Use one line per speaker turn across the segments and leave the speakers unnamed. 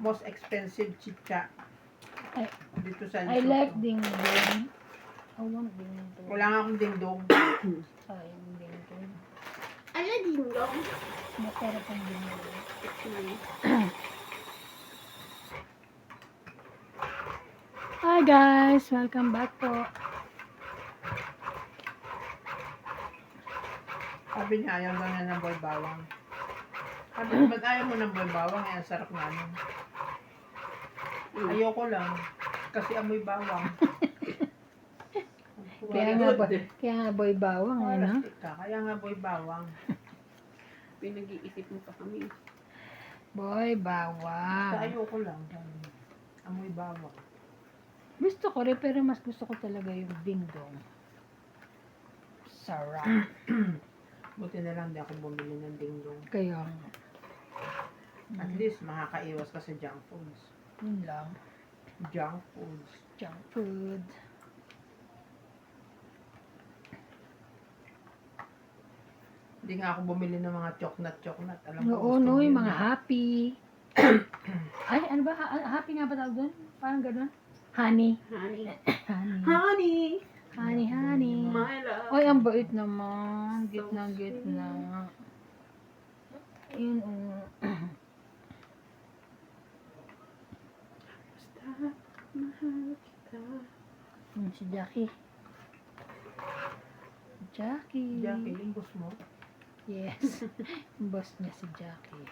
most expensive chicha
Ay,
dito sa
I
Lesotho.
like ding-dong. I want ding-dong.
Wala nga akong dingdong.
Ay, ding-dong.
Ano dingdong?
Masarap ang ding-dong. Hi guys! Welcome back po.
Sabi niya, ayaw daw niya ng boy bawang. Sabi niya, ba't ayaw mo ng boy bawang? Ang sarap namin. Ayoko lang. Kasi amoy bawang.
Kaya nga boy bawang, ano?
Plastic ka. Kaya nga boy bawang.
Pinag-iisip mo pa kami.
Boy
Kasi
bawang.
ayoko lang. Amoy bawang.
Gusto ko rin, pero mas gusto ko talaga yung ding-dong. Sarap.
Buti na lang di ako bumili ng dingdong.
Kaya nga.
At least makakaiwas ka sa junk foods.
Yun lang.
Junk foods.
Junk food.
Hindi nga ako bumili ng mga choknat. Alam ko
Oo,
gusto
no,
mo
yung
yun.
mga happy. Ay, ano ba? Happy nga ba tawag doon? Parang gano'n. Honey.
Honey.
Honey.
Honey!
Honey, honey.
My love.
Ay, ang bait naman.
So
Gitna. Yun,
Basta mahal kita.
si Jackie. Jackie.
Jackie, yung boss mo.
Yes. Yung boss niya si Jackie.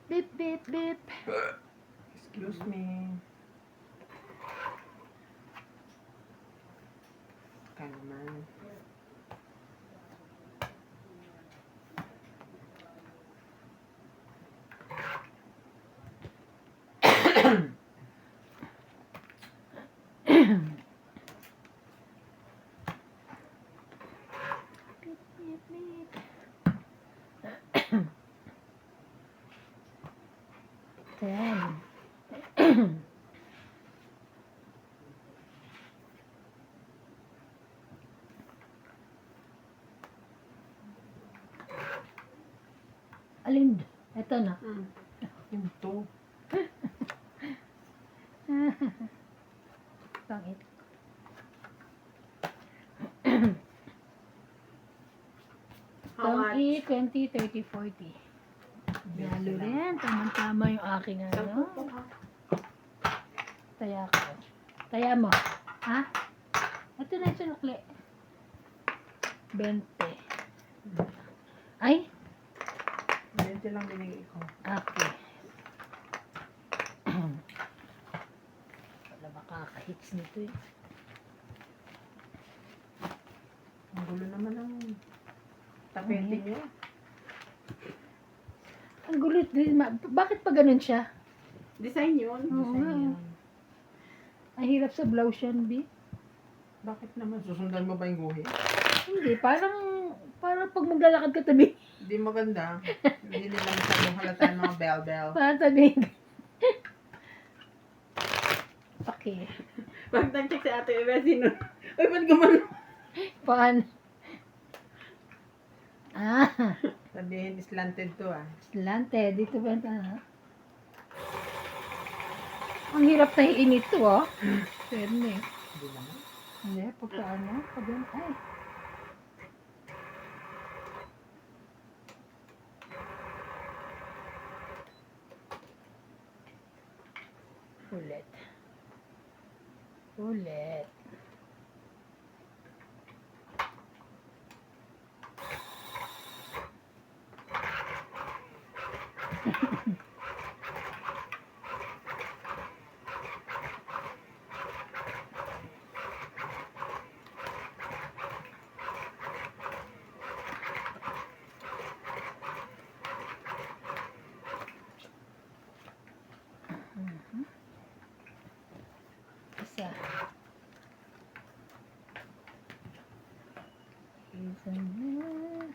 Beep, beep, beep.
Excuse me. Ka naman.
Beep, beep, beep. Ten. Alin? Ito na.
Yung to.
Pangit.
How much?
20, 30, 40. Lalo rin. Tama-tama yung aking ano. Taya ko. Taya mo. Ha? Ito na yung sunukli. 20. Ay?
20 lang binigay ko.
Okay. Wala makaka-hits nito eh.
Ang gulo naman ng tapete niya.
Ang gulit din. Bakit pa ganun siya?
Design yun.
Oo nga.
Design yan.
Ang hirap sa blouse yan, B.
Bakit naman? Susundan mo ba yung guhi?
Hindi, parang pag maglalakad ka tabi.
Hindi maganda. Hindi nila masyadong halata yung mga bell-bell.
Parang tabi. Okay.
Pag nag-check si Ate Eva, sino? Uy, ba't gumano?
Paano? Ah,
Sabihin, slanted to ah.
slanted. Dito ba ito? Ang hirap tahiin ito, oh. Pero eh.
Hindi naman.
Hindi, pagka ano, pag yan, ay. Ulit. Ulit. Isa. Isa na.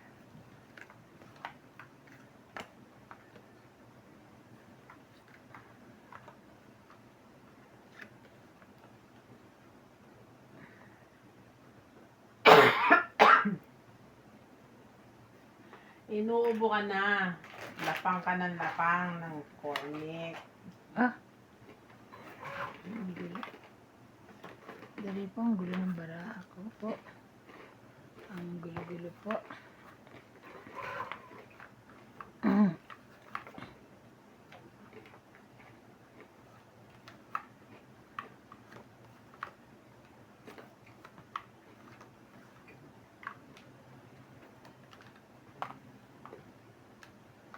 Inuubo ka na. Lapang ka ng lapang ng cornic.
Ah. Ang gulo. Dali po, ang gulo ng baraha ko po. Ang gulo-gulo po.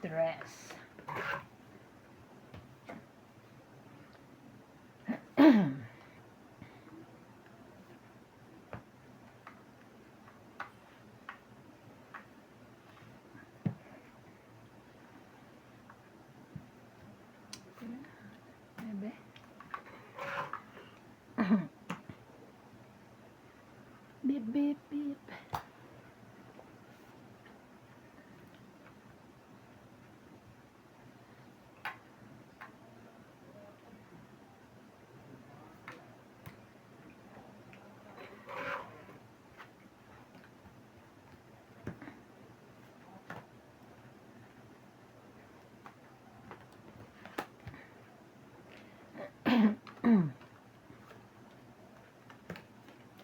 Dress. Bebe. Beep, beep, beep.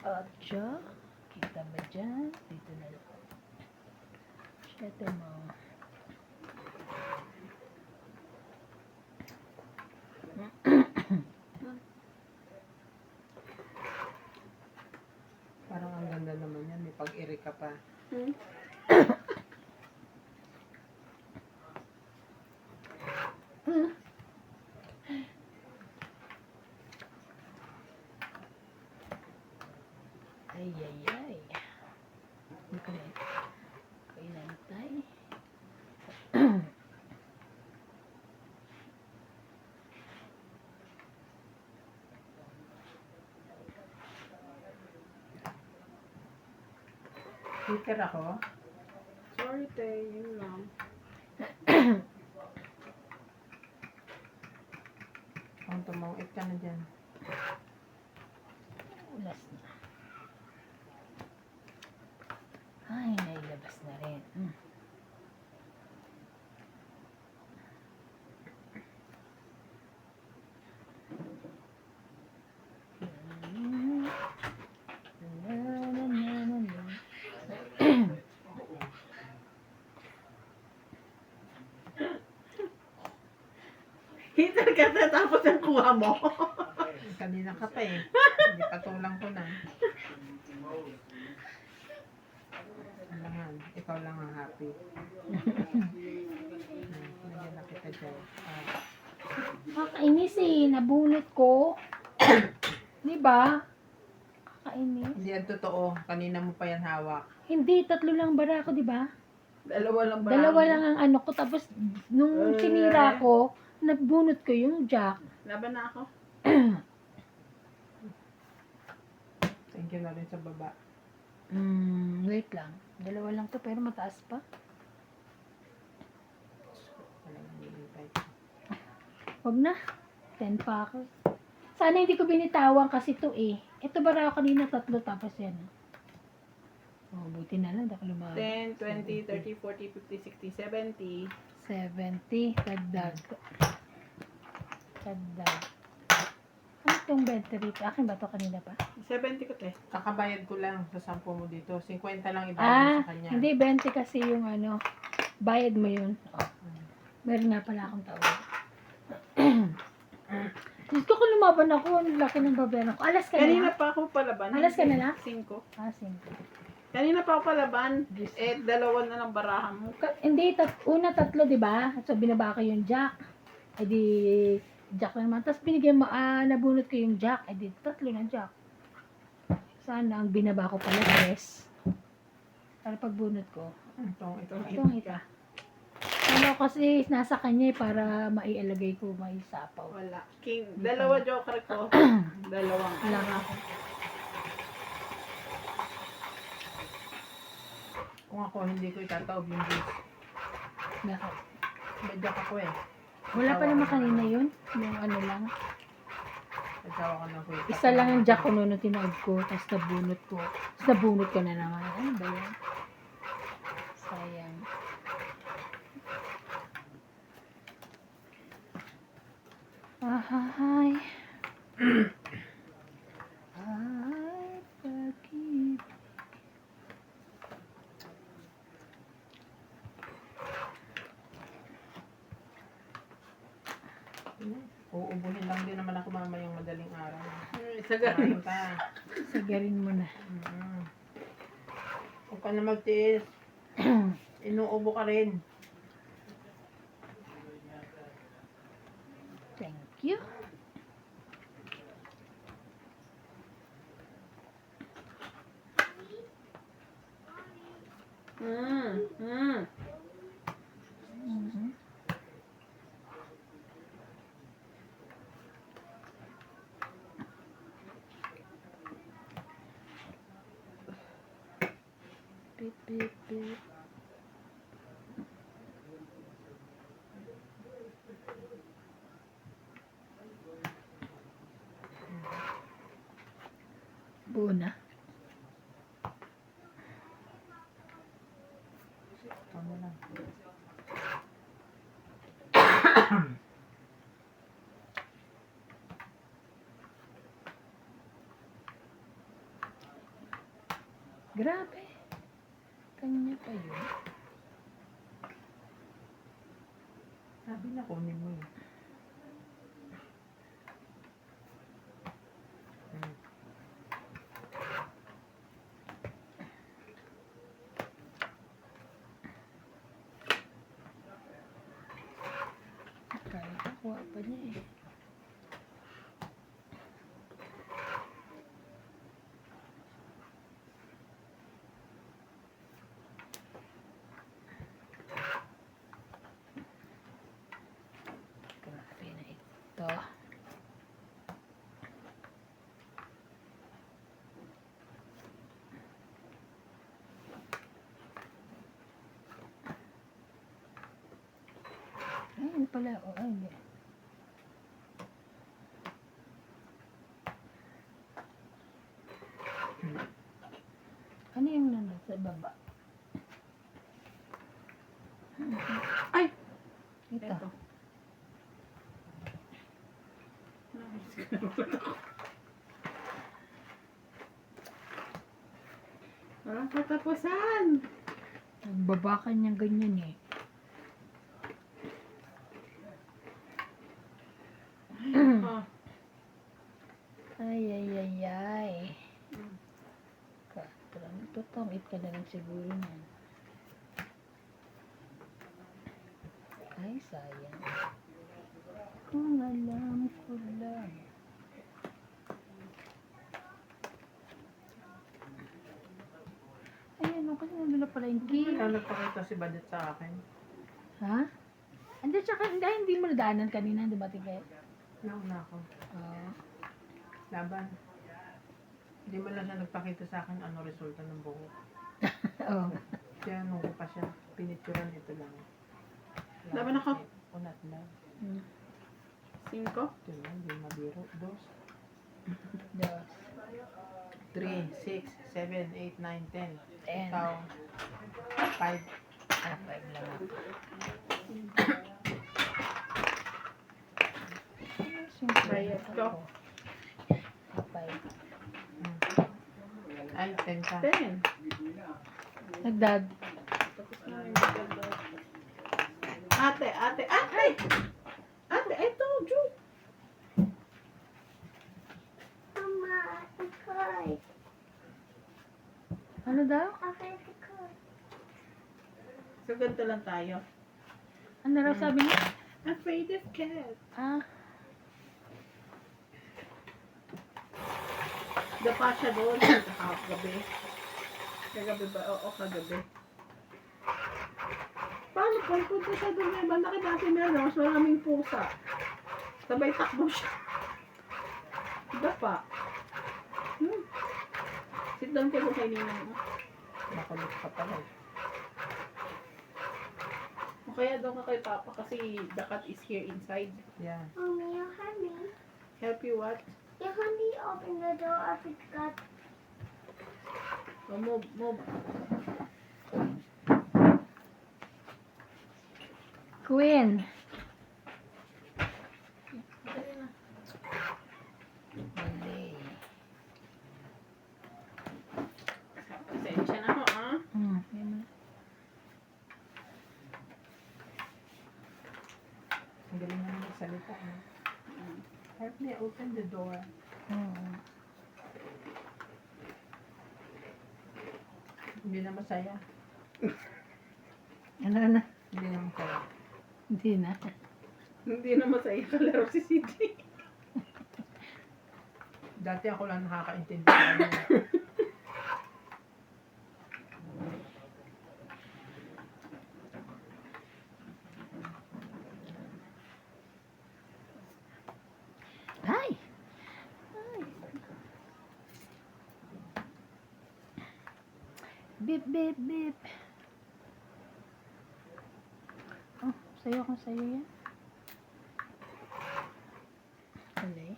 Atcha, kita ba dyan? Dito na lang. Siyete mo.
Parang ang ganda naman yan. May pag-iri ka pa.
Hmm?
Ay, ay, ay. Okay. Kailan tayo?
Twitter ako.
Sorry, te. Yun lang.
Kung tumawid ka na dyan.
Ulas na. Ay, nailabas na rin.
Hitar ka te, tapos yung kuha mo.
Kanina ka pa eh. Hindi patulang ko na. Alangan, ikaw lang ang happy. Nagyan na kita dyan.
Kakainis eh. Nabunot ko. Di ba? Kakainis.
Hindi yan totoo. Kanina mo pa yan hawak.
Hindi, 3 lang bara ko, di ba?
Dalawa lang ba?
2 lang ang ano ko. Tapos, nung sinira ko, nabunot ko yung jack.
Laban na ako.
Thank you na rin sa baba.
Wait lang. 2 lang to, pero mataas pa.
Walang hinihintay.
Huwag na. 10 pa ako. Sana hindi ko binitawan kasi to eh. Ito bara ako kanina 3 tapos yan. Oh, buti na lang. Dako lumabas.
10, 20, 30, 40, 50, 60, 70.
70. Tagdag. Tagdag. Ano itong 20 rito? Akin ba to kanina pa?
70 ko te.
Kakabayad ko lang sa 10 mo dito. 50 lang ibayad mo sa kanya.
Hindi 20 kasi yung ano. Bayad mo yun. Oh. Meron nga pala akong tawag. Diyos ko kung lumaban ako, ang laki ng babera ko. Alas ka
Kanina
na?
pa ako palaban.
Alas ka na na?
5.
Ah, 5.
Kanina pa ako palaban.
Diyos.
Eh, 2 na lang barahan mo.
Hindi, una 3, di ba? So, binaba ko yung jack. Eh di, jack na naman. Tapos binigyan mo, nabunot ko yung jack. Eh di, 3 na jack. Sana, ang binaba ko pala, dress. Para pagbunot ko. Itong ita. Ano kasi, nasa kanya para maialagay ko, may sapaw.
Wala. King, 2 joker ko. 2.
Wala nga ako.
Kung ako, hindi ko itataob yung juice.
Bakit?
Medyak ako eh.
Wala pa naman kanina yun. Yung ano lang.
Nagsawa ka ng kuya.
Isa lang ang jack ko noon na tinawag ko. Tapos nabunot ko. Tapos nabunot ko na naman. Ano ba yan? Sayang.
Uubuhin lang din naman ako mamayang madaling araw.
Sagarin.
Kumain ka.
Sagarin mo na.
Mm. Huwag ka na magtiis. Inuubo ka rin.
Thank you.
Mm.
Mhm. Beep, beep, beep. Buo na.
Ano lang.
Grabe. Kanya pa yun.
Sabi na kunin mo eh. Mm.
Kaya nakuha pa niya eh. Grabe na ito. Ayun pala. O, ay, hindi. Ano yung nandun sa baba?
Ay!
Ito.
Ito. Walang katapusan.
Nagbabakan niya ganyan eh.
Oh.
Ay, ay, ay, ay. Tutongit ka na lang siguro niyan. Ay, sayang. Kung alam ko lang. Ay, ano kasi nandun na pala yung key.
Kaya nagpakita si Badet sa akin.
Ha? Andiyan siya, hindi mo nadaanan kanina, di ba, Tige?
Nauna ako.
Oo.
Laban. Hindi mo lang siya nagpakita sa akin ano resulta ng buhok.
Oo.
Kaya nung ko pa siya, pinituran ito lang.
Laban ako.
Unat lang.
5.
Ito lang, hindi mabiro. 2,
Dos.
3, 6, 7, 8, 9, 10.
10.
Ikaw, 5.
Ah, 5 lang ako.
Bayad ko.
5.
Ay, 10 ka.
10.
Nagdag.
Ate! Ate, ito, Ju!
Ano daw?
So, ganito lang tayo.
Ano raw sabi niya?
Afraid of cat.
Ah,
Dapa siya doon. Kagabi. Kagabi ba? Oo, kagabi. Paano kung punta siya doon may banda kay Dati Meron, mas maraming pusa. Sabay takbo siya. Dapa. Sit down ka doon kay Ninang.
Makulit ka pala.
O kaya doon ka kay Papa kasi the cat is here inside.
Yeah.
Mommy, you heard me.
Help you what?
You heard me open the door of the cat.
Oh, move.
Queen. Mali.
Pasensya na ho, ah.
Yun na.
Ang galing naman magsalita. Eh. the door.
Oo.
Hindi na masaya.
Ano na?
Hindi na masaya.
Hindi na.
Hindi na masaya kalaro si CJ.
Dati ako lang nakakaintindi. Ano.
Ay! Ay! Beep, beep, beep. Oh, sayo kung sayo yan. Alay.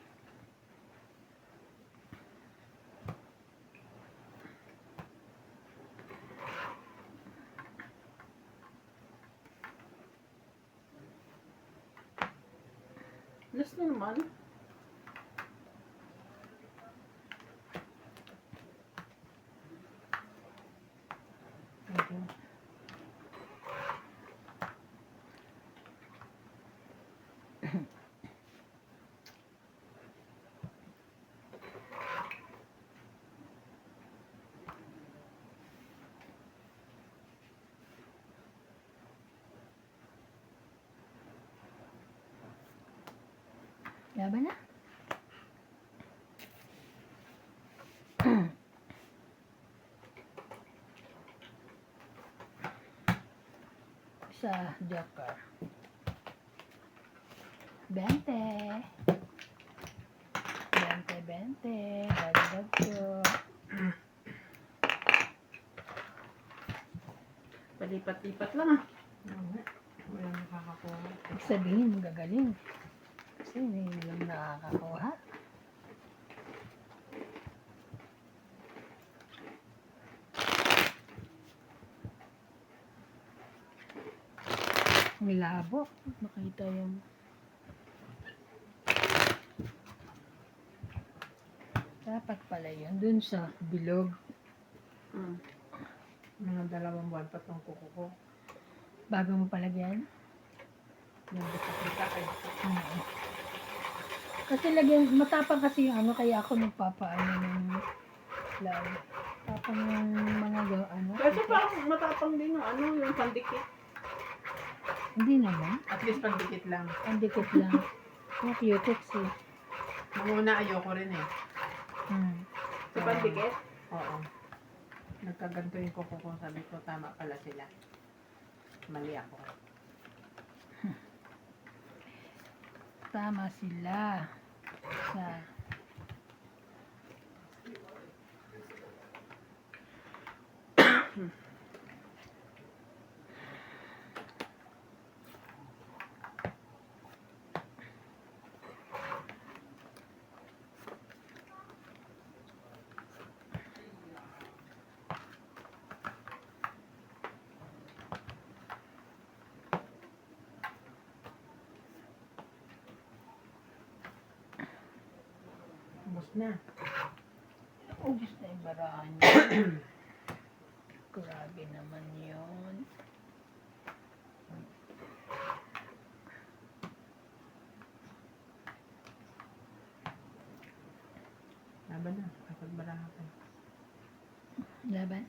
Last na naman.
Thank you.
Laban na. Sa Joker. 20. 20. Dagdag ko.
Palipat-lipat lang ah.
Walang nakakakuha.
Ibig sabihin, magagaling. Kasi hindi lang nakakakuha. Milabo. Makita yung dapat pala yun. Dun sa bilog.
Hmm.
Mga 2 buwan pa itong kuko ko.
Bago mo palagyan.
Nagdikita kay
Kasi lagyan, matapang kasi yung ano, kaya ako nagpapaano ng lalo. Tapang yung mga ano.
Kasi parang matapang din yung ano, yung pandikit.
Hindi naman.
at least pandikit lang.
Ang dikit lang. Yung cutex eh.
Nung una ayoko rin eh.
Sa pandikit.
Oo. Nagkaganto yung kuko ko. Sabi ko, tama pala sila. Mali ako.
Tama sila. Sa
Ubus na.
ubus na yung barahan niya. Grabe naman yun.
Laban na. Kapag baraha ka.
Laban.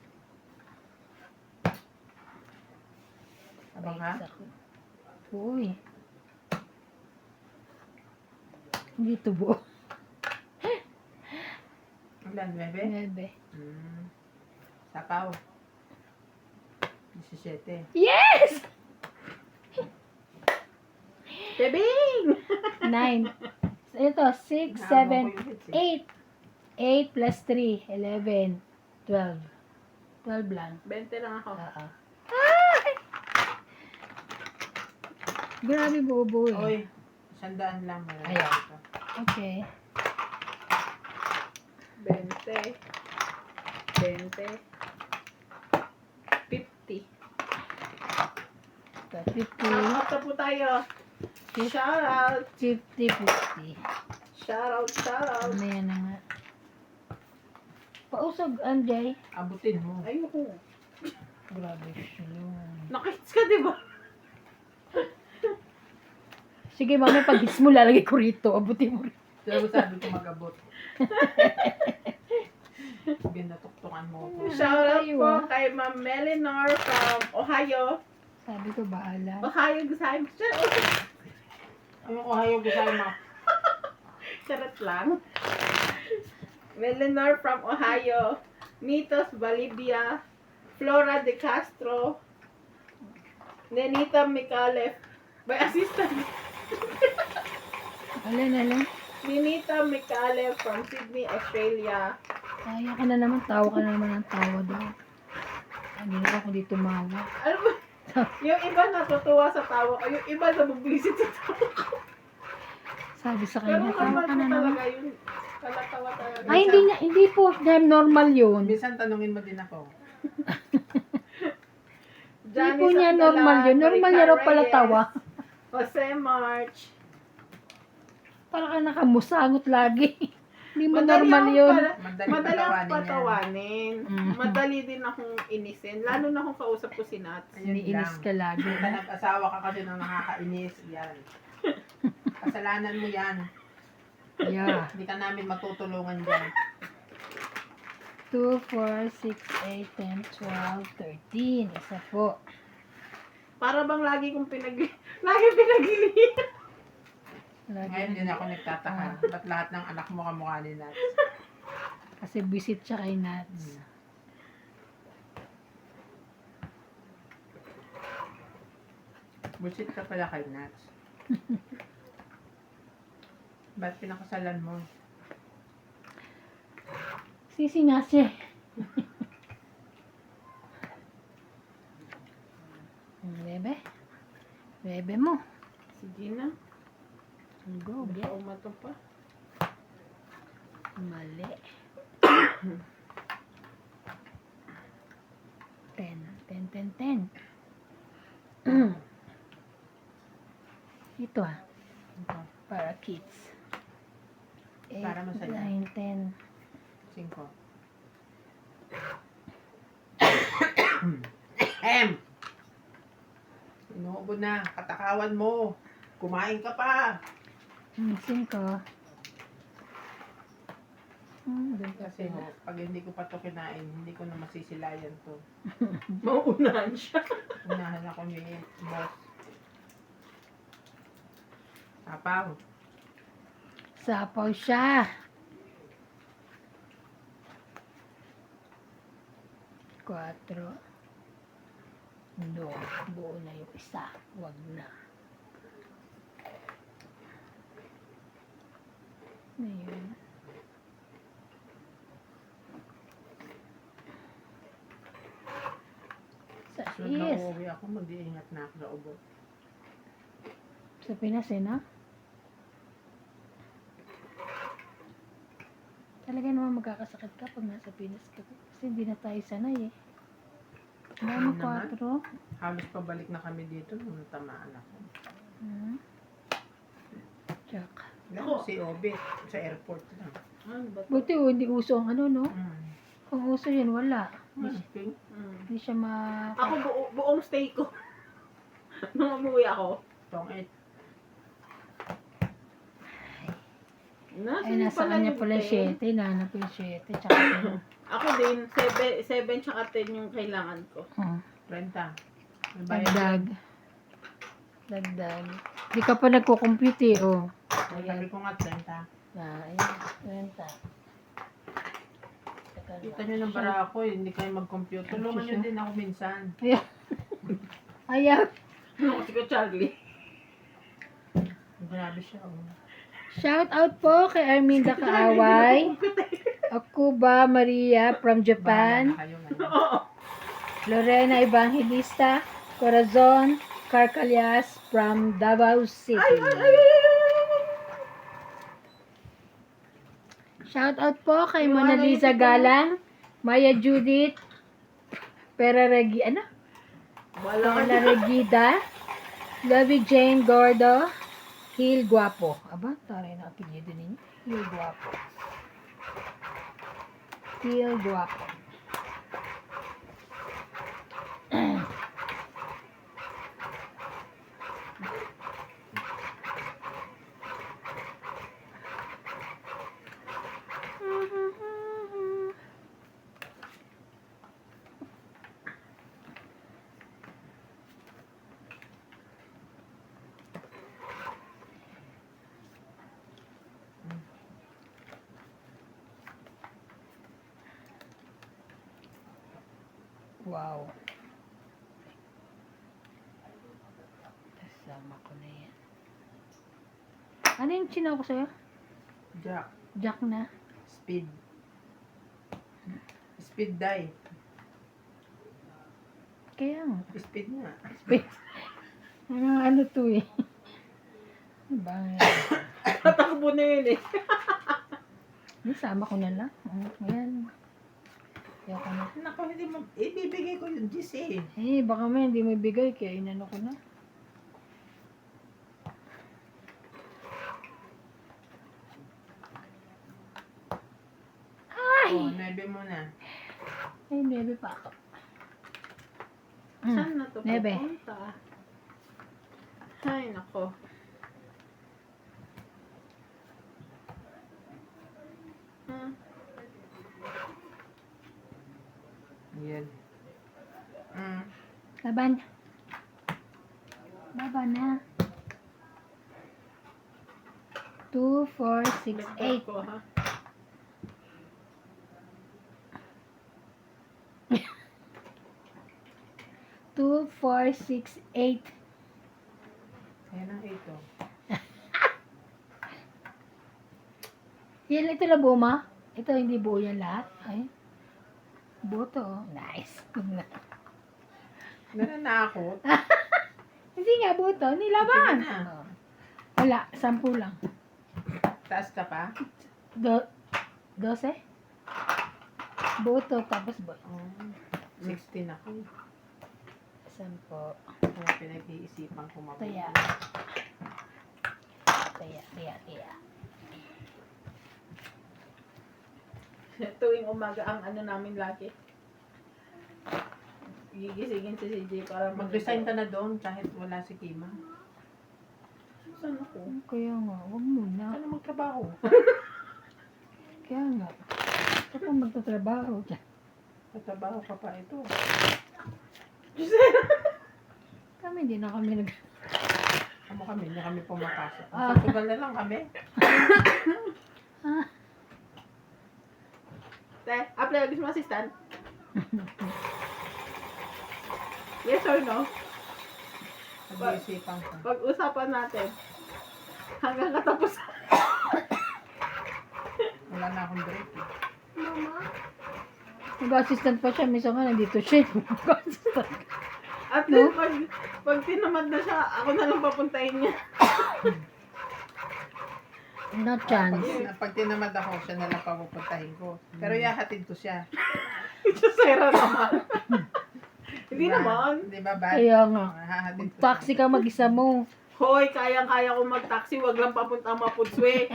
Abang ka?
Wait, ako. Uy. Hindi tubo.
Ilan, 9?
9.
Sapaw. 17.
Yes!
Bebing!
9. Ito, 6, 7, 8. 8 plus 3, 11, 12. 12 lang.
20 lang ako.
Oo. Ay! Grabe bobo eh.
Oy, 100 lang. Meron
Ayan.
dito.
Okay.
20. 20. 50.
So, 50,
Nakakata po tayo. Shout out.
50, 50.
Shout out, shout out.
Mamaya na nga. Pausog, Anjay.
Abutin mo.
Ayoko.
Grabe slow.
Nakits ka, di ba?
Sige, mamaya pag hits mo, lalagay ko rito. Abutin mo rin.
Pero sabi ko mag-abot. Binatuktukan mo ko.
Shoutout
Tayo,
po
ah.
kay Ma'am Melinor from Ohio.
Sabi ko, bahala.
Ohio, Gusahan.
Yung Ohio Gisay mo.
Charot lang. Melinor from Ohio. Mitos Balibia. Flora De Castro. Nenita Micalef. By assistant.
Alin.
Nenita Micalef from Sydney, Australia.
Kaya ka na naman, tawa ka na naman ng tawa daw. Hindi na ako dito tumawa.
Ano ba? Yung iba natutuwa sa tawa ko. Yung iba nabubisit sa tawa ko.
Sabi sa
Pero
kanya, tawa
normal
ka
po
na naman.
talaga yun. Talatawa talaga.
Ay, hindi po dahil normal yun.
Minsan tanungin mo din ako.
Hindi po niya normal yun. Normal niya raw pala tawa.
Jose March.
Para ka nakamusangot lagi. Hindi mo normal yun.
Madali akong patawanin.
Mm.
Madali din akong inisin. Lalo na kung kausap ko si Nats.
Ayun
Iniinis
lang.
ka lagi.
Kung nag-asawa ka kasi nang nakakainis, yan. Kasalanan mo yan.
Yeah.
Hindi ka namin matutulungan dyan.
2, 4, 6, 8, 10, 12, 13. Isa po.
Para bang lagi pinagilihan.
Ngayon din ako nagtataka. Ba't lahat ng anak mo kamukha ni Nats?
Kasi visit siya kay Nats.
Busit ka pala kay Nats. Ba't pinakasalan mo?
Sisi nga siya. Bebe. Bebe mo.
Sige na.
Go, be.
Baka umato pa.
Mali. 10. Ito ah.
Ito,
Para kids. 8,
Para masaya.
9, 10.
5. Inuubo na. Katakawan mo. Kumain ka pa.
5.
Kasi pag hindi ko pa to kinain, hindi ko na masisilayan to.
Mauunahan siya.
Unahan ako ni boss. Apaw.
Sapaw siya. 4. No, buo na yung isa. Wag na. Ngayon. Sa
Sunod na
is.
uuwi ako, mag-iingat na ako sa ubo.
Sa Pinas eh, no? Talaga naman magkakasakit ka pag nasa Pinas ka. Kasi hindi na tayo sanay eh. Dami
Ano naman?
4.
Halos pabalik na kami dito nung tamaan ako.
Jack.
Ako, si Obi, sa airport lang.
Ano ba to?
Buti hindi uso ang ano, no?
Mm.
Kung uso yun, wala.
Okay.
Hindi siya ma...
Ako buong stay ko. Nung umuwi ako.
Tong 8.
Ay, nasa kanya pala 7. Nahanap ko yung 7. Tsaka yung...
Ako din, 7 tsaka 10 yung kailangan ko.
30. May bayad.
Dagdag. Di ka pa nagko-compute eh, oh.
Sabi ko nga 30.
Ayan, 30.
Kita nyo ng bara ako eh, hindi kayo mag-compute. Tulungan nyo din ako minsan.
Ayaw.
Ano kasi ko, Charlie?
Grabe siya. Oh.
Shout out po kay Arminda Kaaway. Akuba Maria from Japan.
Bahala na kayo ngayon.
Oo.
Lorena Evangelista Corazon Carcalias from Davao City. Shout out po kay Mona Lisa Galang, Maya Judith Peraregi, ano?
Wala ka
Regida, Lovey Jane Gordo, Hil Guapo. Aba, taray na apelyido ninyo. Hil Guapo. Hil Guapo. Wow. Kasama ko na yan. Ano yung chinaw ko sa'yo?
Jack.
Jack na.
Speed. Speed die.
Kaya nga.
Speed nga.
Space. Ano to eh. Ano ba?
Tatakbo na yun eh.
Sama ko na lang. Ayan. Ayoko na.
Naku, hindi mo, ibibigay ko yung Gis eh.
Eh, baka may hindi mo bigay, kaya inano ko na.
Oh, 9 mo na.
Ay, bebe pa ako.
Saan na to
Nebe.
pupunta? Ay, nako. Hmm.
Yan. Mm.
Laban. Laban na. 2, 4, 6, 8.
Ko, ha?
Two, 4, 6, 8.
Ayan ang 8 oh.
Yan, ito na buo ma? Ito hindi buo yan lahat. Ay. Buo to. Oh. Nice.
Nananakot.
Hindi nga buo to. Nilaban.
Sige na.
Oh. Wala. 10 lang.
Taas ka pa?
12? Buo to. Tapos buo.
Oh, 16 ako.
10.
Kaya pinag-iisipan ko mabuti.
Kaya. Kaya.
Tuwing umaga ang ano namin lagi. Gigisingin si CJ para
Mag-resign ka na doon kahit wala si Kima.
Saan ako?
Kaya nga. Huwag muna.
Ano magtrabaho?
Kaya nga. Ito pa magtatrabaho dyan.
Magtrabaho ka pa ito.
Kami hindi na kami nag...
Amo kami, hindi kami pumapasok.
Ah.
Sa tugal na lang kami.
Te, apply gusto mo assistant? Yes or no?
Nag-iisipan ko.
Pag-usapan natin. Hanggang katapusan.
Wala na akong break eh.
Mama,
Mag-assistant pa siya. Minsan nga nandito siya. Mag-assistant.
At
No?
least pag tinamad na siya, ako na lang papuntahin niya.
No chance.
Pag tinamad ako, siya na lang papupuntahin ko. Pero yahatid ko siya.
Sera naman. Hindi
Diba?
naman.
Di ba, Bat?
Kaya nga.
Hahatid ko
Taxi ka mag-isa mo.
Hoy, kayang-kaya ko mag-taxi, wag lang papunta Maputswe.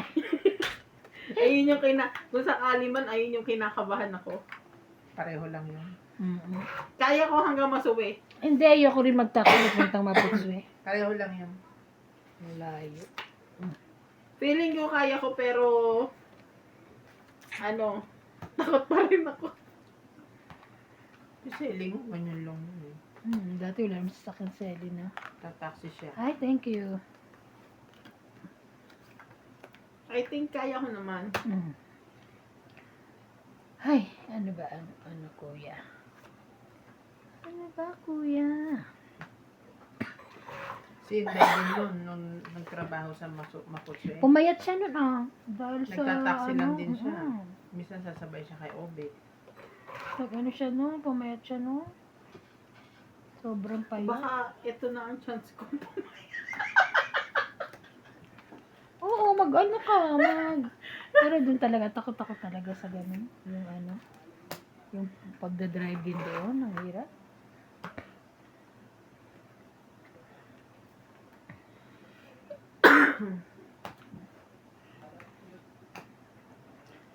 Ayun yung kung sakali man, ayun yung kinakabahan ako.
Pareho lang yun.
Mm-mm.
Kaya ko hanggang masuwi.
Hindi, ayoko rin mag-taxi puntang Maputswe.
Pareho lang yun.
Malayo.
Feeling ko kaya ko pero ano, takot pa rin ako.
Kasi iling mo, ganyan lang yun eh.
Dati wala naman sa akin Selly na.
Tataksi siya.
Ay, thank you.
I think kaya ko naman.
Ay, ano ba ang ano kuya? Ano ba kuya?
Si Inday din yun, nung nagtrabaho sa Maputswe.
Pumayat siya nun Dahil sa
Nagtataksi lang
ano,
din siya.
oo.
Minsan sasabay siya kay Obe.
Ano siya nun, pumayat siya nun. Sobrang payat.
Baka ito na ang chance ko.
Oo, mag-ano ka, Pero dun talaga, takot ako talaga sa ganun. Yung ano, yung pagdadrive din doon, ang hirap.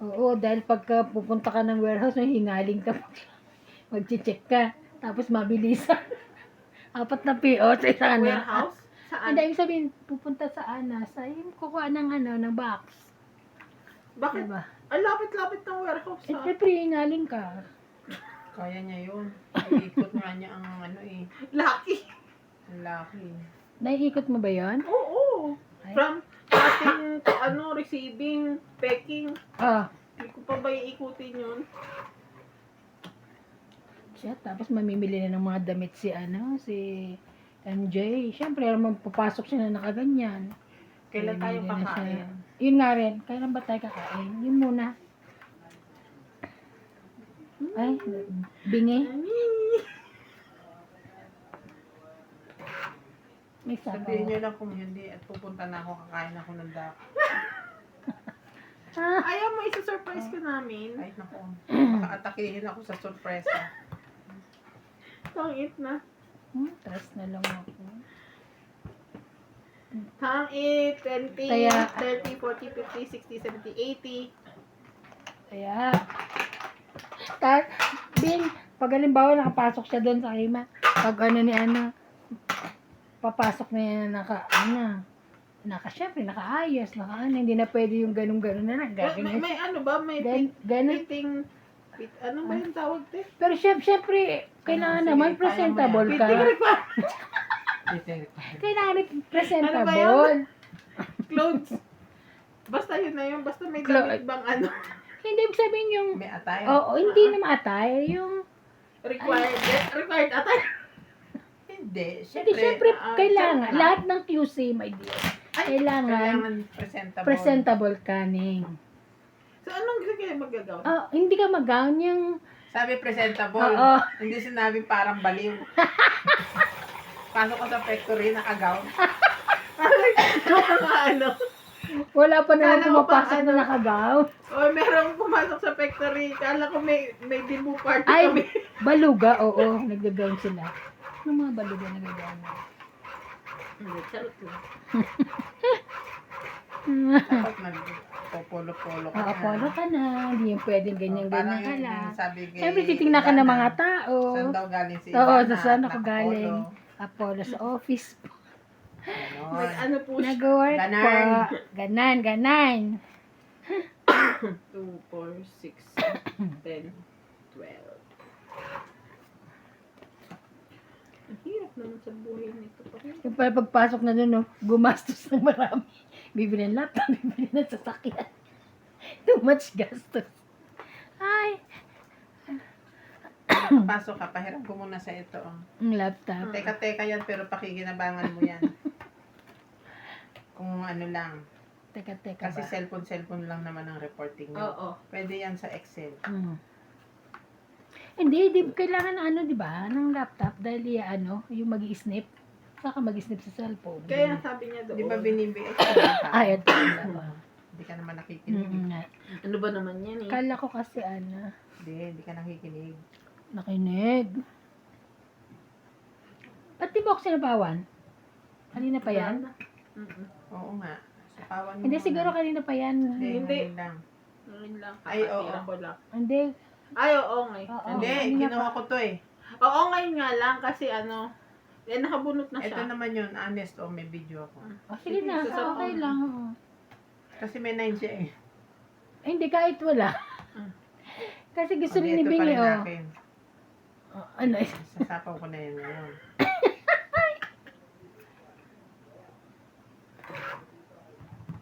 Oo, dahil pagka pupunta ka ng warehouse, may hingaling ka. Mag-check ka. Tapos mabilisan. 4 na PO sa isang ano.
Warehouse? Saan?
Hindi, ibig sabihin, pupunta sa sa yung kukuha ng ng box.
Bakit?
Diba?
Ang lapit-lapit ng warehouse
Eh,
ha?
syempre, hingaling ka.
Kaya niya yun. Iikot nga niya ang ano eh.
Lucky.
Ang laki.
Naiikot mo ba yon?
Oo.
Ay.
From ating receiving, packing.
Ah,
Hindi ko pa ba iikutin yun?
siya. Tapos mamimili na ng mga damit si MJ. Siyempre, alam mo, papasok siya na nakaganyan.
Kailan tayo
Bibili na siya.
kakain?
Yun nga rin. Kailan ba tayo kakain? Yun muna. Ay, bingi. May
Sabihin
sabaw.
nyo lang kung hindi at pupunta na ako, kakain ako ng dak.
Ah,
Ayaw mo isa-surprise ka namin.
Ay, naku. Baka atakihin ako sa sorpresa.
Tangit na.
Taas na lang ako.
Tangit, 20,
Kaya-
30, 40, 50, 60, 70, 80.
Kaya, Bin, pag halimbawa nakapasok siya doon sa Kima, pag papasok na yan, syempre, nakaayos, hindi na pwede yung ganun-ganun na lang.
May ano ba? May
Ganun.
fitting, ano ba yung tawag te?
Pero syempre, kailangan
Sige,
naman
kaya mo
presentable
yan.
ka.
Fitting requirement.
Kailangan presentable.
Ano ba yan? Clothes. Basta yun na yun. Basta may damit bang ano.
Hindi ibig sabihin yung,
May attire.
hindi naman atay, yung,
Required attire.
Hindi.
hindi syempre, kailangan,
check lang.
lahat ng QC, my dear, kailangan
presentable.
presentable ka, Ning.
So, anong gusto kayo magagawa?
Hindi ka mag-gown yung,
Sabi presentable.
Oo.
Hindi sinabi parang baliw. Pasok ko sa factory, naka-gown.
ano?
wala pa naman
Kala ko pa,
pumapasok na
ano,
naka-gown.
O, merong pumasok sa factory. Kala ko may debut party
Ay,
kami.
baluga, oo, nag-gown sila. Ano mga baluga nag-gown?
Charot lang.
Dapat nagpopolo-polo ka na.
Polo ka na, hindi yung pwedeng ganyan-ganyan ka
Parang
lang.
yung sabi kay
Siyempre, titignan ka ng
Ivana,
mga tao.
Saan daw galing si
Oo,
Ivana,
saan ako
nakapolo.
galing? Apollo sa office.
Ganon.
Ano po siya?
Nag-work po.
Ganan.
Ganan.
2, 4, 6, 10, 12. Ang hirap naman sa buhay nito.
Yung pala pagpasok na doon, no, gumastos ng marami. Bibili ng laptop, bibili ng sasakyan. Too much gastos. Ay,
Pasok ka, pahiram ko muna sa ito. Oh.
ang laptop.
Teka yan, pero pakikinabangan mo yan. Kung ano lang.
Teka
Kasi
ba?
cellphone lang naman ang reporting nyo.
Oo.
Pwede yan sa Excel.
Hindi, kailangan ng di ba, ng laptop dahil yung mag-i-snip. Saka mag-i-snip sa cellphone.
Kaya sabi niya doon.
Di ba binibigay ka ka?
Ay, ito pala.
Hindi ka naman nakikinig.
Nga.
Ano ba naman yan eh?
Kala ko kasi
Hindi ka nakikinig.
nakinig. Ba't di mo ako sinabawan? Kanina pa yan?
Mm-mm.
Oo nga. Sapawan mo
Hindi,
muna.
siguro kanina pa yan.
Hindi,
Hindi.
ngayon lang.
Ngayon lang.
Ay, oo.
kakatira ko lang.
Hindi.
Ay, oo ngay.
Oo.
Hindi,
kanina
ginawa ko to eh.
Oo, ngayon nga lang kasi nakabunot na
Ito
siya.
naman yun, honest o may video ako.
Sige na,
Sa
okay
cellphone.
lang. oo.
Kasi may 9 siya eh.
Hindi, kahit wala. Kasi gusto
Hindi,
rin ni
ito pa
Bingi,
rin
oh.
akin.
Ano,
Sasapaw ko na yan ngayon.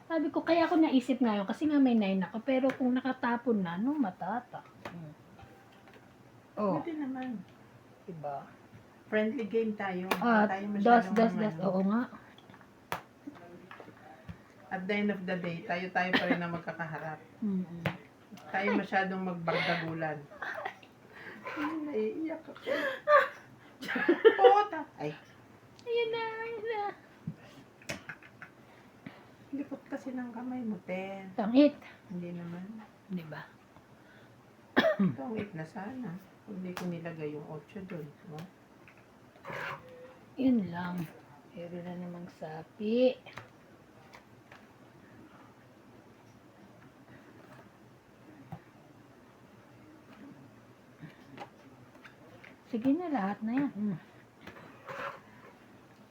sabi ko, kaya ako naisip ngayon, kasi nga may 9 ako, pero kung nakatapon na, matata. Oh,
Pwede naman.
diba?
Friendly game tayo.
Ah,
Tayo
das,
masyadong
oo nga.
At the end of the day, tayo pa rin ang magkakaharap.
Mm-mm.
Tayo masyadong magbardagulan. Ay, naiiyak ako. Pota! Ay,
Ayun na, ayun na.
likot kasi ng kamay mo, te.
Tangit.
Hindi naman.
Diba?
Tungit na sana. Kung hindi ko nilagay yung 8 doon. No?
Yun lang. Meron na namang sapi. Sige na, lahat na yan.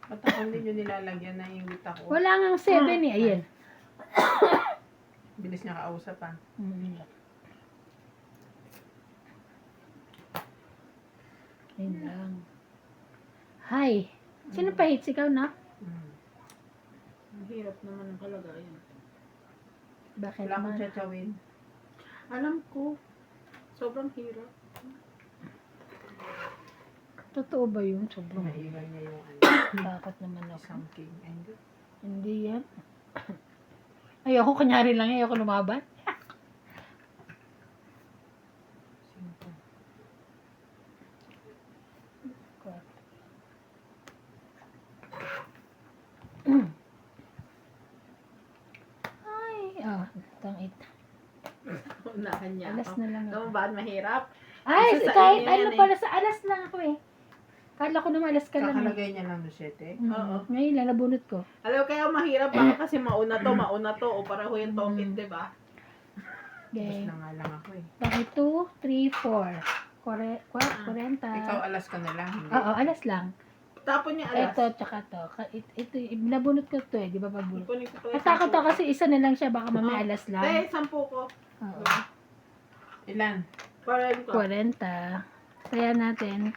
Ba't ako hindi nyo nilalagyan na yung ako?
Wala nga 7 eh. Ayan.
Bilis niya kausap ah.
Ayun lang. Hi. Sino pa hits? Ikaw na?
Ang hirap naman ang kalagayan.
Bakit
Wala akong
naman?
tsatawin.
Alam ko. Sobrang hirap.
Totoo ba yun? Sobrang
Naiwan niya yung ano,
takot naman ako.
something. Ay, hindi.
Hindi yan. Ayoko, kunyari lang, ayoko lumaban.
Simple.
Ay, tangit.
Unahan niya
Alas
ako.
na lang
Alam
ako.
mo ba, mahirap?
Ay,
Isa sa
kahit
inyo
ano
yan eh.
pala, sa alas lang ako eh. Kala ko naman alas ka lang eh.
Kakalagay niya ng 7.
Oo.
Ngayon lang, nabunot ko.
Alam mo, kaya mahirap baka kasi mauna to, o pareho yung topic, di ba?
Mas
Okay.
na nga lang ako eh.
Bakit 2, 3, 4. 40.
Ikaw alas ka na lang. Hindi.
Oo, alas lang.
Tapon niya alas.
Ito, tsaka to. Ito, nabunot ko to eh, di ba pagbunot?
Kunin ko to.
Natakot ako kasi isa na lang siya, baka mamaya
Oo.
alas lang.
Te, 10 ko.
Oo.
Ilan?
Para ko.
40. Kaya natin.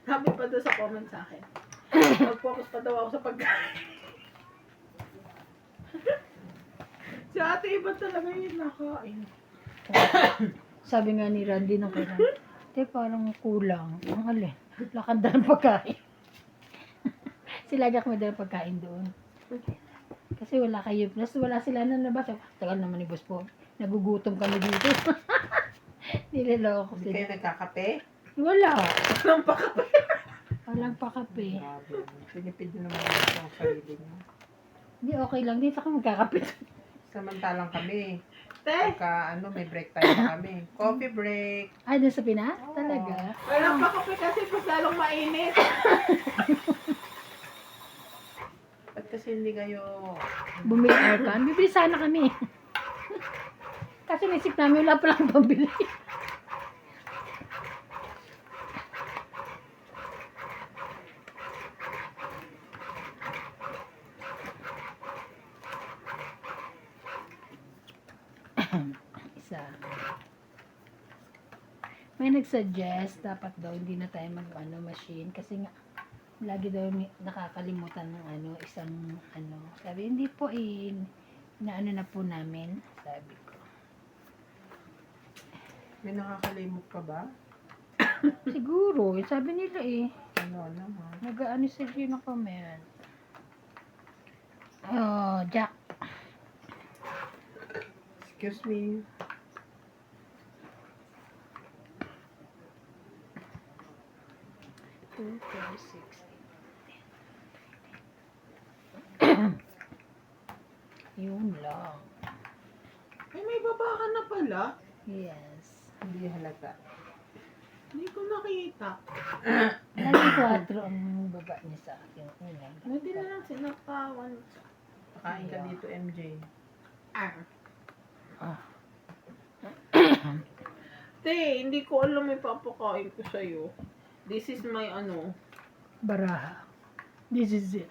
Sabi pa doon sa comment sa akin. Mag-focus pa daw ako sa pagkain. Si ate, iba talaga yung nakain.
Sabi nga ni Randy nung kailan, parang kulang. Ang alin, lakad na ng pagkain. Sila agak may dalang pagkain doon. Kasi wala kayo. Plus wala sila na labas. Tagal naman ni Boss po. Nagugutom kami dito. Niloloko
Hindi
sila.
kayo nagkakape?
Wala.
Walang pa ka.
Walang pa kape.
Grabe. Pinipid mo naman ito ang sarili mo.
Hindi, okay lang. Dito ako magkakape.
Samantalang kami,
Te,
pagka ano, may break time na kami. Coffee break.
Ay, doon sa Pinas? Talaga?
walang pa kape kasi mas lalong mainit.
Ba't kasi hindi kayo...
Bumili aircon. Bibili sana kami. Kasi naisip namin wala pa lang pambili. Isa. May nagsuggest dapat daw hindi na tayo machine kasi nga lagi daw nakakalimutan ng isang sabi hindi po inaano na po namin, sabi ko.
May nakakalimot ka ba?
Siguro, sabi nila
Ano naman?
nag-ano sila yung comment. Oh, Jack.
Excuse me.
Two, four, six, yun lang.
Ay, may baba ka na pala.
Yes.
Hindi halata.
Hindi ko nakita.
Lagi 4 ang baba niya sa akin.
Hindi na lang sinakawan.
Pakain ka dito, MJ.
Te, hindi ko alam may papakain ko sa'yo. This is my
Baraha. This is it.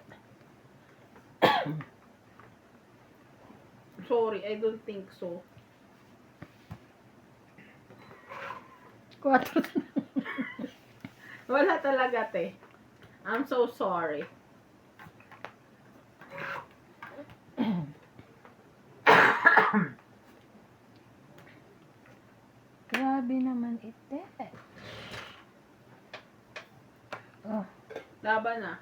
Sorry, I don't think so.
4.
Wala talaga, te. I'm so sorry.
Grabe naman ite. Oh,
Laban na.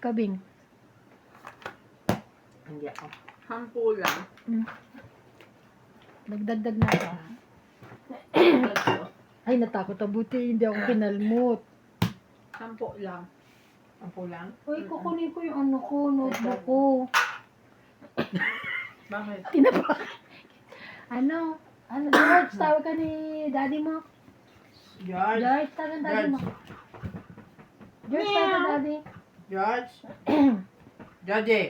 kabing.
Hindi ako.
10 lang.
Nagdagdag na ako. Ay, natakot ako. Buti hindi ako kinalmot.
10 lang.
Ang pulang?
Uy, kukunin ko yung notebook ko.
Bakit?
Tinapa. George, tawag ka ni daddy mo.
George?
George, tawag ang daddy mo. George, tawag ka daddy.
George? Georgie?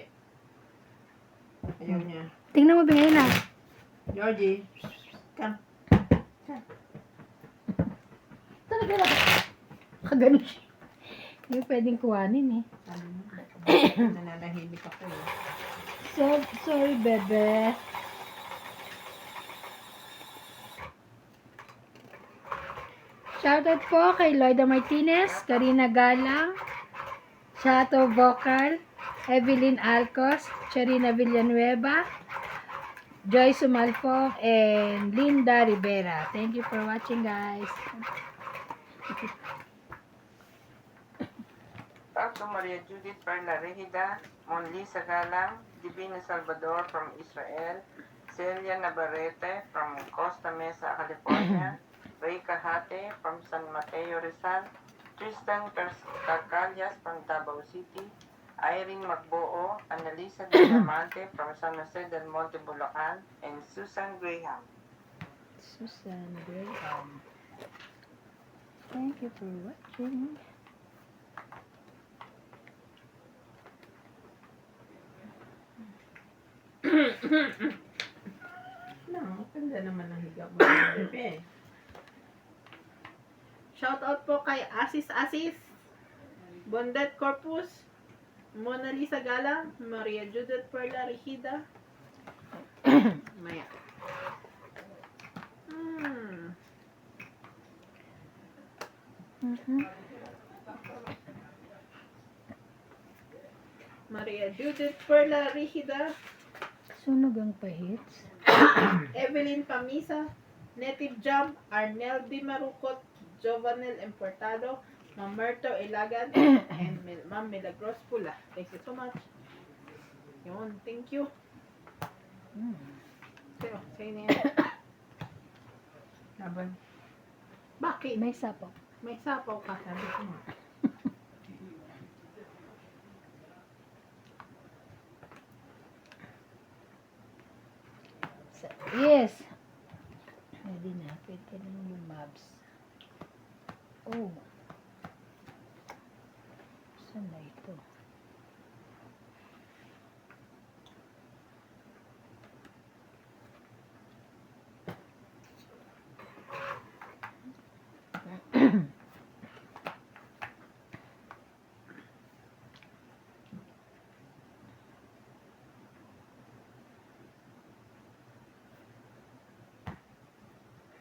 Ayaw niya.
Tingnan mo, bigay na.
Georgie? Come.
Talaga na. Kagano siya. Hindi pwedeng kuhanin eh.
Ano mo? Nananahimik ako eh.
Sorry, bebe. Shoutout po kay Loida Martinez, Karina Galang, Chato Vocal, Evelyn Alcos, Charina Villanueva, Joy Sumalfong, and Linda Rivera. Thank you for watching, guys.
Pastor Maria Judith Perla Regida, Monli Sagalang, Divina Salvador from Israel, Celia Navarrete from Costa Mesa, California, Ray Cajate from San Mateo Rizal, Tristan Carcalias from Davao City, Irene Magboo, Annalisa Diamante from San Jose del Monte, Bulacan, and Susan Graham.
Susan Graham. Thank you for watching.
Maganda naman ang higa mo. Bebe.
Shoutout po kay Asis Asis, Bondet Corpus, Mona Lisa Galang, Maria Judith Perla Regida. Maya.
Mhm.
Maria Judith Perla Regida,
Sunog ang pahits.
Evelyn Pamisa, Native Jam, Arnel Di Marucot, Jovanel Importado, Mamerto Ilagan, and Ma'am Milagros Pula. Thank you so much. Yun, thank you. Sa'yo na yan.
Laban.
Bakit?
May sapaw.
May sapaw ka.
Sabi ko nga.
Yes. Pwede na. Pwede na yung mobs. Oh. Saan na ito?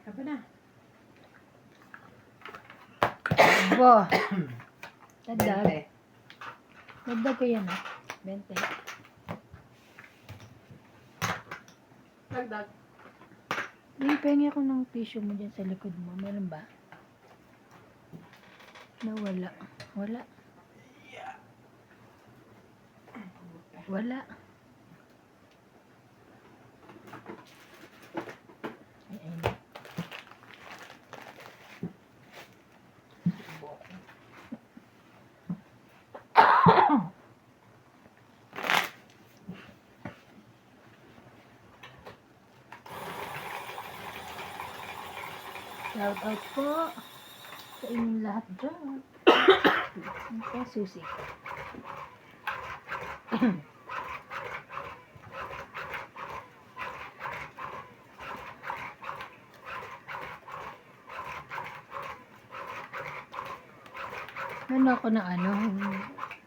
Laban na.
Bo. Dagdag.
20.
Dagdag ko yan, 20.
Dagdag.
Yung pengi ako ng tissue mo dyan sa likod mo. Meron ba? Nawala. Wala. Wala. Ay, ay. Shout out po sa inyong lahat dyan. Ito, susi. Ano ako na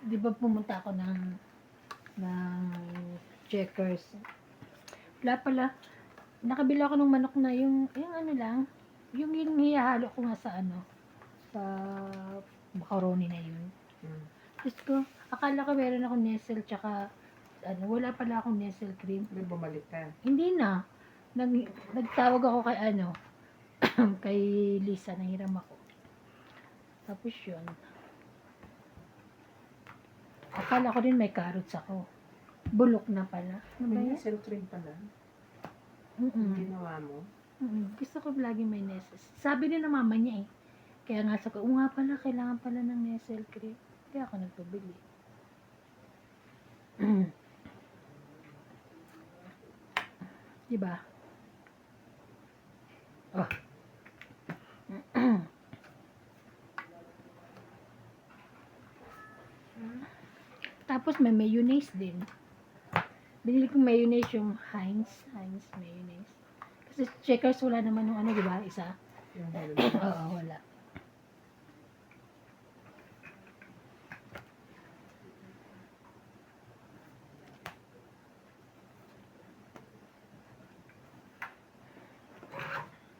di ba pumunta ako ng Checkers. Wala pala, nakabili ako ng manok na yung ano lang, yung hihalo ko nga sa sa macaroni na yun. Diyos ko, akala ko meron akong Nestle tsaka wala pala akong Nestle cream.
May bumalik ka.
Hindi na. Nagtawag ako kay kay Lisa, nahiram ako. Tapos yun. Akala ko din may carrots ako. Bulok na pala. Ano ba
May
yan?
cell cream pala. Ginawa mo.
Gusto ko lagi may Nestle. Sabi din ng mama niya eh. Kaya nga sa ko, nga pala, kailangan pala ng Nestle cream. Kaya ako nagpabili. Diba? Oh. Tapos may mayonnaise din. Binili ko mayonnaise yung Heinz mayonnaise. Kasi Checkers wala naman yung diba? Isa.
Yung helmet.
Oo, wala.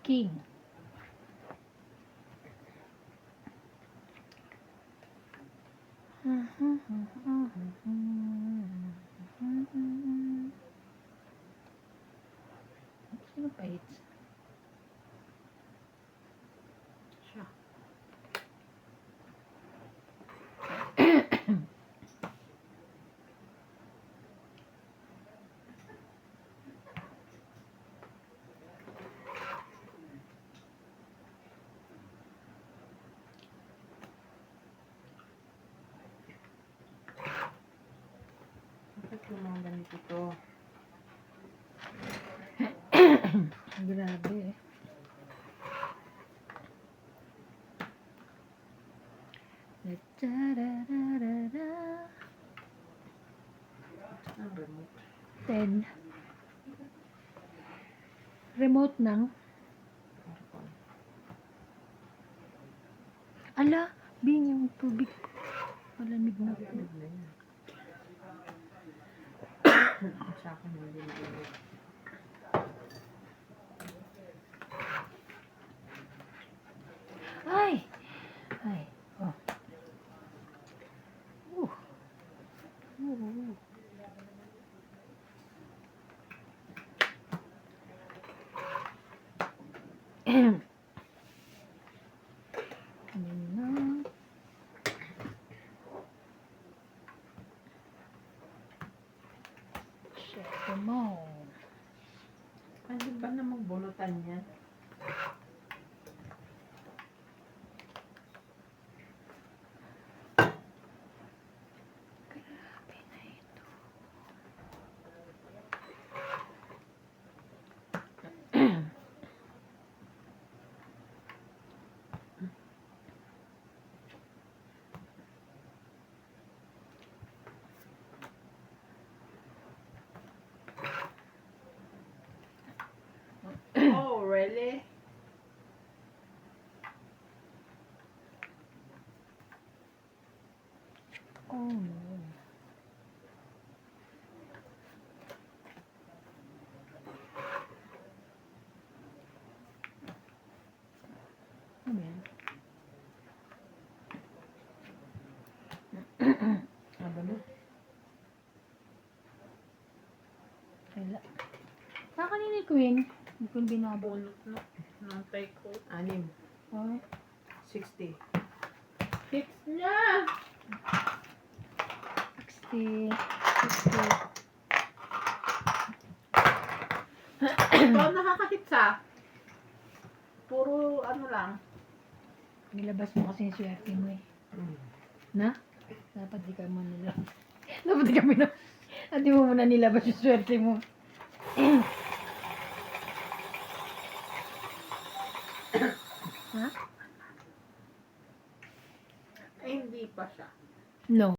King. kahit.
Siya.
Bakit yung mga ganito to?
Grabe eh. Ta-da-da-da-da.
Ang remote.
10. Remote ng.
Aircon.
Ala, Bing, yung tubig. Malamig na.
Lamig na yan. Sa akin hindi na init.
Ay! Ay. Oh. Ayun na. Syempre mo.
Pwede ba na magbunutan yan?
Grabe na ito.
Oh, really?
Oh no. Ano yan?
Aba na.
Wala. Sa kanina Queen, hindi ko binabon.
Bunot na. Nantay ko.
6.
Oh,
60.
Hits niya!
60. 60.
Ikaw nakakahits ah. Puro ano lang.
Nilabas mo kasi yung swerte mo eh.
Mm.
Na? Dapat di ka mo nilabas. Dapat di kami na. Hindi mo muna nilabas yung swerte mo. Ha?
Ay, hindi pa siya.
No.